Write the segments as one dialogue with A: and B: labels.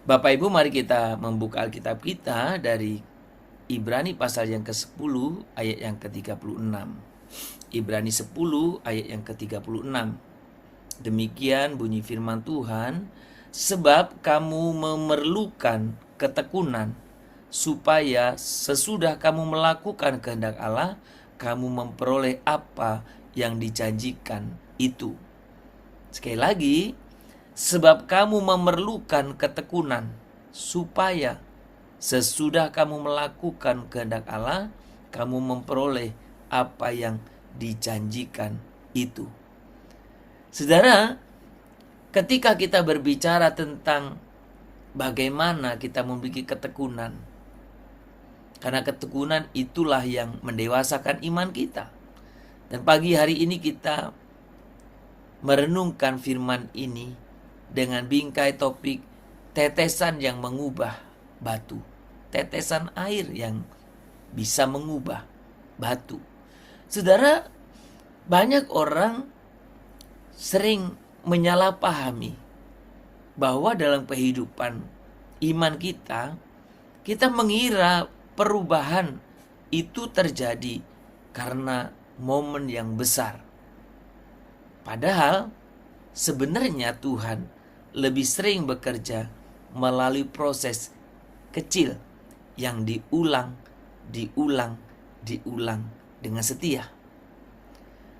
A: Bapak Ibu, mari kita membuka Alkitab kita dari Ibrani pasal yang ke-10 ayat yang ke-36. Ibrani 10 ayat yang ke-36. Demikian bunyi firman Tuhan, sebab kamu memerlukan ketekunan, supaya sesudah kamu melakukan kehendak Allah, kamu memperoleh apa yang dijanjikan itu. Sekali lagi, sebab kamu memerlukan ketekunan, supaya sesudah kamu melakukan kehendak Allah, kamu memperoleh apa yang dijanjikan itu. Saudara, ketika kita berbicara tentang bagaimana kita memiliki ketekunan, karena ketekunan itulah yang mendewasakan iman kita. Dan pagi hari ini kita merenungkan firman ini dengan bingkai topik tetesan yang mengubah batu. Tetesan air yang bisa mengubah batu. Saudara, banyak orang sering menyalahpahami bahwa dalam kehidupan iman kita mengira perubahan itu terjadi karena momen yang besar. Padahal sebenarnya Tuhan lebih sering bekerja melalui proses kecil yang diulang dengan setia.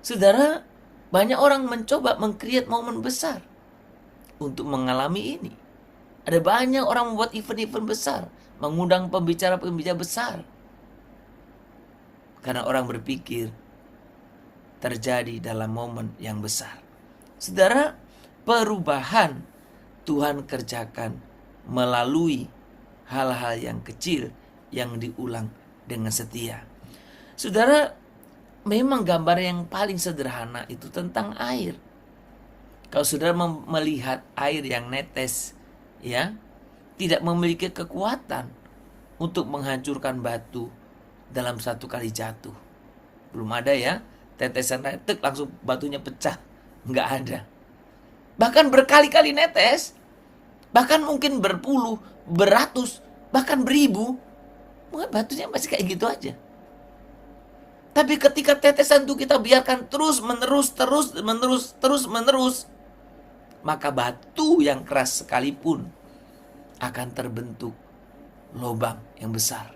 A: Saudara, banyak orang mencoba mengkreat momen besar untuk mengalami ini. Ada banyak orang membuat event-event besar, mengundang pembicara-pembicara besar. Karena orang berpikir terjadi dalam momen yang besar. Saudara, perubahan Tuhan kerjakan melalui hal-hal yang kecil yang diulang dengan setia. Saudara, memang gambar yang paling sederhana itu tentang air. Kalau saudara melihat air yang netes, ya, tidak memiliki kekuatan untuk menghancurkan batu dalam satu kali jatuh. Belum ada ya, tetesan air langsung batunya pecah. Nggak ada. Bahkan berkali-kali netes, bahkan mungkin berpuluh, beratus, bahkan beribu, batunya masih kayak gitu aja. Tapi ketika tetesan itu kita biarkan terus menerus, maka batu yang keras sekalipun akan terbentuk lubang yang besar.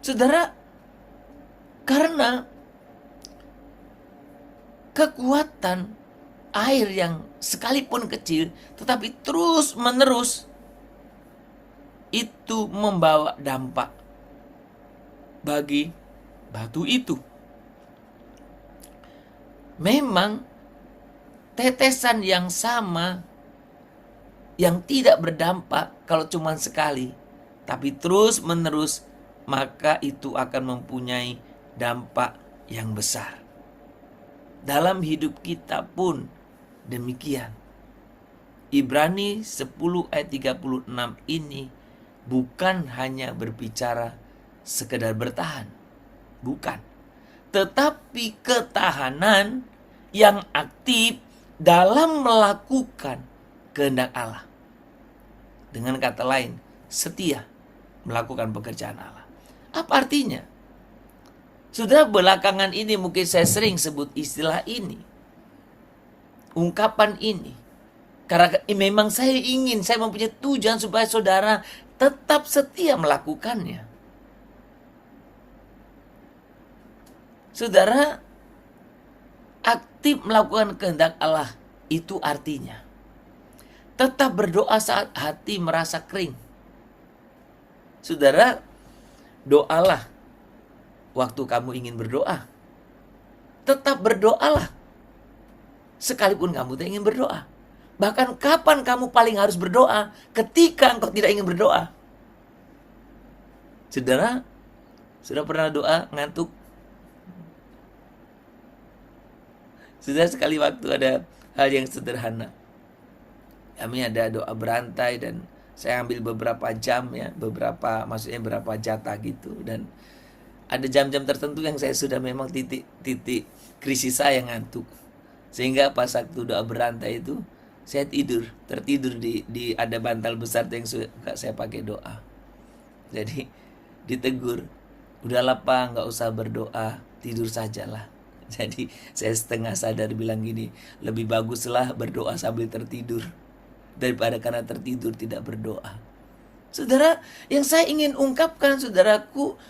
A: Saudara, karena kekuatan air yang sekalipun kecil tetapi terus menerus itu membawa dampak bagi batu itu. Memang tetesan yang sama yang tidak berdampak kalau cuma sekali, tapi terus menerus, maka itu akan mempunyai dampak yang besar. Dalam hidup kita pun demikian. Ibrani 10 ayat 36 ini bukan hanya berbicara sekedar bertahan. Bukan. Tetapi ketahanan yang aktif dalam melakukan kehendak Allah. Dengan kata lain, setia melakukan pekerjaan Allah. Apa artinya? Sudah belakangan ini mungkin saya sering sebut istilah ini. Ungkapan ini. Karena memang saya mempunyai tujuan supaya saudara tetap setia melakukannya. Saudara, aktif melakukan kehendak Allah itu artinya tetap berdoa saat hati merasa kering. Saudara, doalah waktu kamu ingin berdoa. Tetap berdoalah sekalipun kamu tidak ingin berdoa. Bahkan kapan kamu paling harus berdoa? Ketika engkau tidak ingin berdoa. Saudara, sudah pernah doa ngantuk? Sudah sekali waktu ada hal yang sederhana. Kami ada doa berantai dan saya ambil beberapa jam ya, beberapa jatah gitu, dan ada jam-jam tertentu yang saya sudah memang titik krisis saya ngantuk. Sehingga pas waktu doa berantai itu Saya tertidur di ada bantal besar yang suka saya pakai doa. Jadi ditegur, udahlah Pak, nggak usah berdoa, tidur sajalah. Jadi saya setengah sadar bilang gini, lebih baguslah berdoa sambil tertidur daripada karena tertidur tidak berdoa. Saudara, yang saya ingin ungkapkan, saudaraku,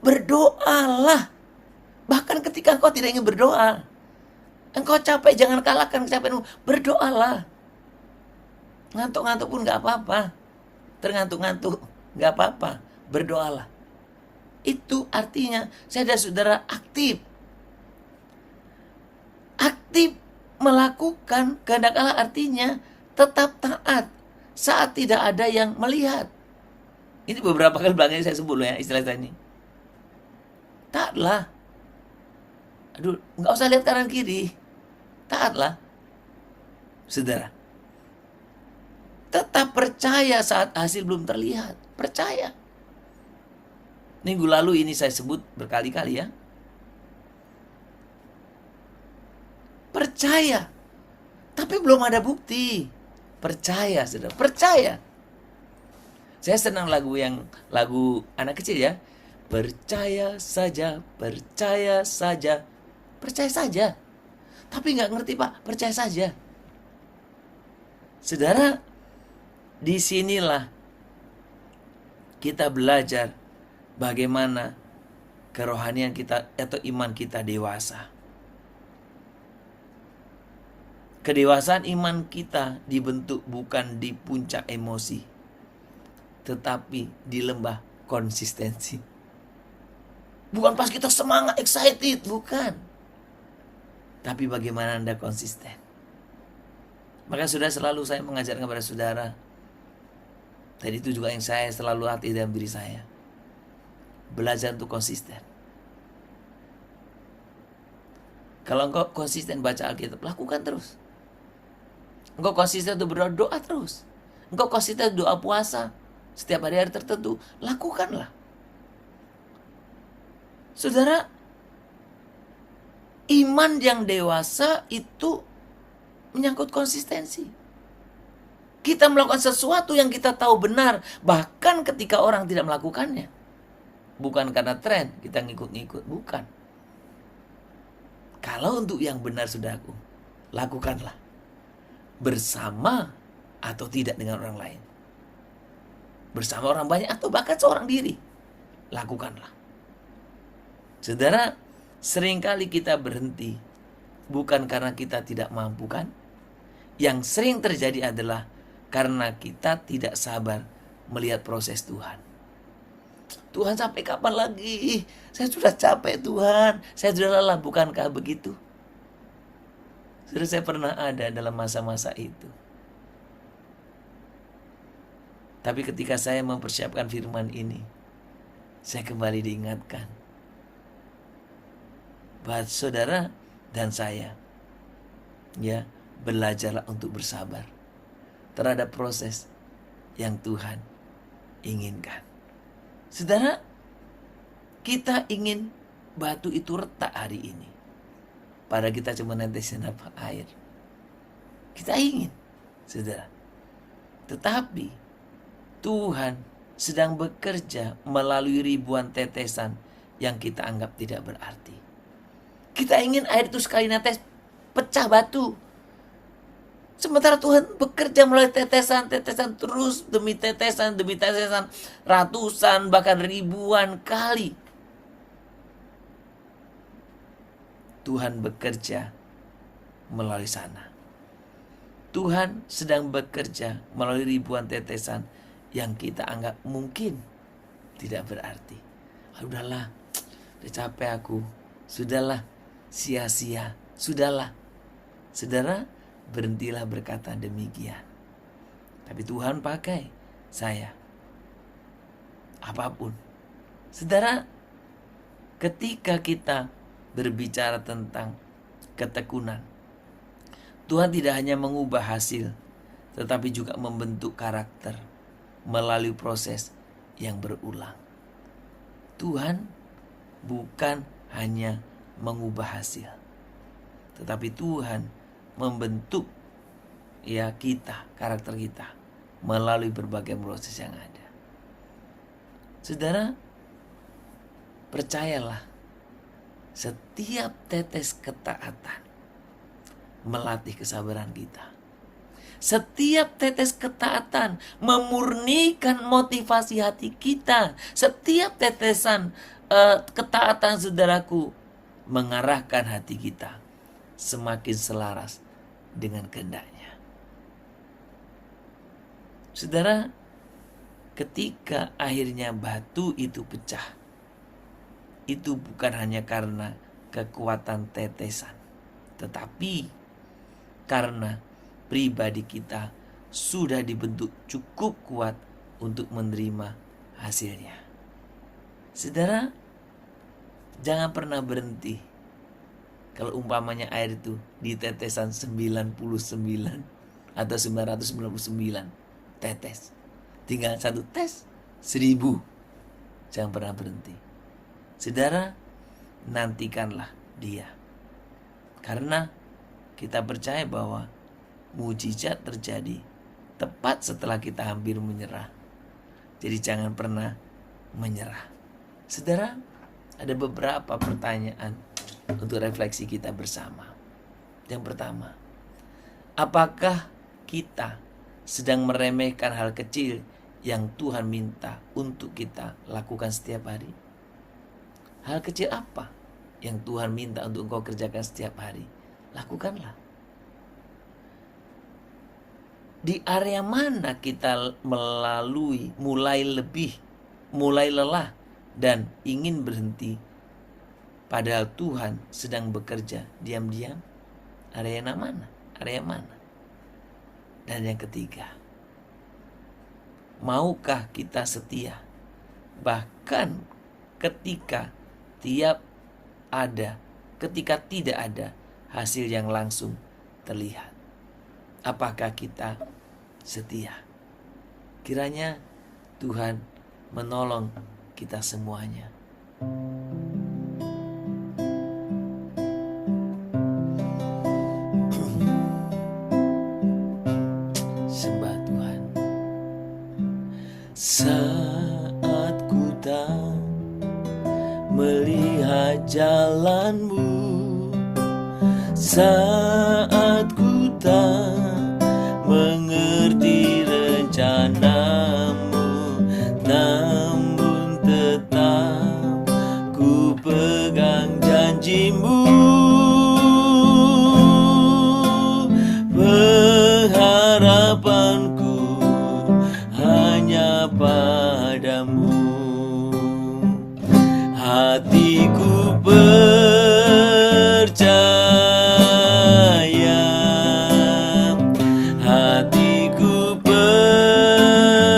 A: berdoalah. Bahkan ketika engkau tidak ingin berdoa, engkau capek, jangan kalahkan kecapeanmu. Berdoalah. Ngantuk-ngantuk pun gak apa-apa. Terngantuk-ngantuk gak apa-apa. Berdoalah. Itu artinya saya dan saudara aktif. Aktif melakukan kehendak Allah, artinya tetap taat saat tidak ada yang melihat. Ini beberapa kali belakang saya sebut loh ya istilah saya ini. Taatlah. Aduh, gak usah lihat kanan kiri. Taatlah. Saudara, tetap percaya saat hasil belum terlihat. Percaya. Minggu lalu ini saya sebut berkali-kali ya. Percaya. Tapi belum ada bukti. Percaya, saudara. Percaya. Saya senang lagu anak kecil ya. Percaya saja, percaya saja. Percaya saja. Tapi nggak ngerti Pak, percaya saja. Saudara, disinilah kita belajar bagaimana kerohanian kita atau iman kita dewasa. Kedewasaan iman kita dibentuk bukan di puncak emosi, tetapi di lembah konsistensi. Bukan pas kita semangat, excited, bukan. Tapi bagaimana Anda konsisten? Maka sudah selalu saya mengajarkan kepada saudara. Dan itu juga yang saya selalu latih dalam diri saya. Belajar untuk konsisten. Kalau engkau konsisten baca Alkitab, lakukan terus. Engkau konsisten untuk berdoa, doa terus. Engkau konsisten doa puasa setiap hari tertentu, lakukanlah. Saudara, iman yang dewasa itu menyangkut konsistensi. Kita melakukan sesuatu yang kita tahu benar, bahkan ketika orang tidak melakukannya. Bukan karena tren, kita ngikut-ngikut, bukan. Kalau untuk yang benar, saudaraku, lakukanlah. Bersama atau tidak dengan orang lain. Bersama orang banyak atau bahkan seorang diri. Lakukanlah. Saudara, seringkali kita berhenti bukan karena kita tidak mampu kan? Yang sering terjadi adalah karena kita tidak sabar melihat proses Tuhan. Tuhan sampai kapan lagi? Saya sudah capek Tuhan. Saya sudah lelah, bukankah begitu? Sudah saya pernah ada dalam masa-masa itu. Tapi ketika saya mempersiapkan firman ini, saya kembali diingatkan bahwa saudara dan saya ya belajarlah untuk bersabar terhadap proses yang Tuhan inginkan. Saudara, kita ingin batu itu retak hari ini. Padahal kita cuma netesin apa air. Kita ingin, saudara. Tetapi Tuhan sedang bekerja melalui ribuan tetesan yang kita anggap tidak berarti. Kita ingin air itu sekali netes pecah batu. Sementara Tuhan bekerja melalui tetesan-tetesan terus demi tetesan, ratusan bahkan ribuan kali. Tuhan bekerja melalui sana. Tuhan sedang bekerja melalui ribuan tetesan yang kita anggap mungkin tidak berarti. Udahlah, udah capek aku. Sudahlah, sia-sia. Sudahlah. Saudara, berhentilah berkata demikian. Tapi Tuhan pakai saya. Apapun. Saudara, ketika kita berbicara tentang ketekunan, Tuhan tidak hanya mengubah hasil, tetapi juga membentuk karakter melalui proses yang berulang. Tuhan bukan hanya mengubah hasil, tetapi Tuhan membentuk karakter kita melalui berbagai proses yang ada. Saudara, percayalah, setiap tetes ketaatan melatih kesabaran kita. Setiap tetes ketaatan memurnikan motivasi hati kita. Setiap tetesan ketaatan, saudaraku, mengarahkan hati kita semakin selaras dengan kehendaknya. Saudara, ketika akhirnya batu itu pecah, itu bukan hanya karena kekuatan tetesan, tetapi karena pribadi kita sudah dibentuk cukup kuat untuk menerima hasilnya. Saudara, jangan pernah berhenti. Kalau umpamanya air itu di tetesan 99 atau 999 tetes, tinggal satu tes 1000. Jangan pernah berhenti. Saudara, nantikanlah dia. Karena kita percaya bahwa mujizat terjadi tepat setelah kita hampir menyerah. Jadi jangan pernah menyerah. Saudara, ada beberapa pertanyaan untuk refleksi kita bersama. Yang pertama, apakah kita sedang meremehkan hal kecil yang Tuhan minta untuk kita lakukan setiap hari? Hal kecil apa yang Tuhan minta untuk engkau kerjakan setiap hari? Lakukanlah. Di area mana kita mulai lelah dan ingin berhenti, padahal Tuhan sedang bekerja diam-diam? Area mana? Area mana? Dan yang ketiga, maukah kita setia bahkan ketika tidak ada hasil yang langsung terlihat? Apakah kita setia? Kiranya Tuhan menolong kita semuanya. Sembah Tuhan. Saat ku tak melihat jalanmu, saat ku tak mengerti rencanamu, namun tetap ku pegang janjimu. Pengharapanku hanya padamu. Hatiku percaya, hatiku percaya,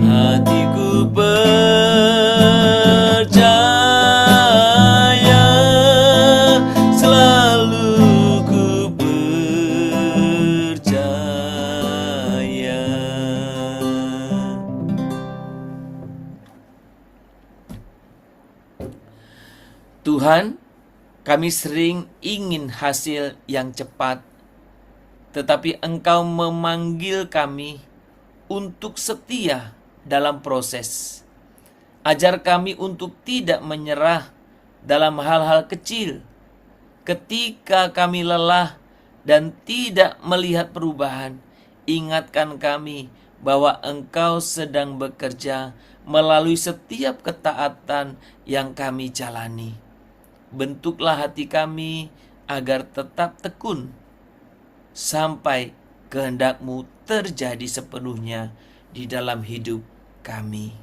A: hatiku percaya, selalu ku percaya. Tuhan, kami sering ingin hasil yang cepat, tetapi Engkau memanggil kami untuk setia dalam proses. Ajar kami untuk tidak menyerah dalam hal-hal kecil. Ketika kami lelah dan tidak melihat perubahan, ingatkan kami bahwa Engkau sedang bekerja melalui setiap ketaatan yang kami jalani. Bentuklah hati kami agar tetap tekun sampai kehendak-Mu terjadi sepenuhnya di dalam hidup kami.